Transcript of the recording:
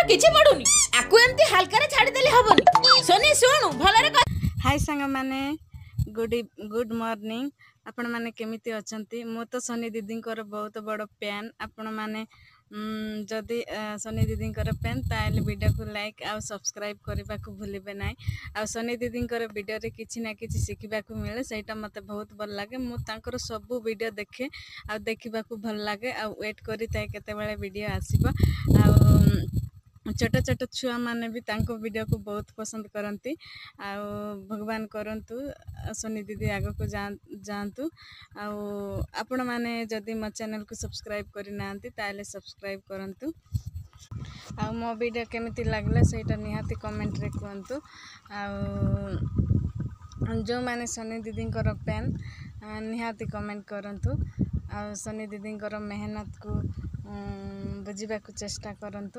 किछि पडुनी आकु एमती हल्का रे छाडी देले हबनी सोनी सुनु भलरे हाय सांग माने गुड मॉर्निंग आपण माने केमिति अछंती मु तो सोनी दीदी बहुत बड़ फैन आपण माने जदि सोनी दीदी फैन ताले वीडियो को लाइक आ सब्सक्राइब करने को भूलिबे ना आ सोनी दीदी वीडियो रे किछि ना किछि शिखिबा को मिले सेटा मते बहुत भल लागे मु तांकर सब वीडियो देखे आ देखिबा को भल लागे आ वेट करी ताय केते बेले वीडियो आसीबो आ छोट छोट छुआ माने भी तांको वीडियो को बहुत पसंद करती आ भगवान करंतु सोनी दीदी आग को जातु आपण माने जदि मो चैनल को सब्सक्राइब करि नांती ताले सब्सक्राइब करंतु आ मो वीडियो केमिति लागले सेटा निहाती कमेंट रे कहंतु आ जो माने सोनी दीदी फैन निहाती कमेंट करंतु आ सोनी दीदी मेहनत को बुझीबा को चेष्टा करंतु।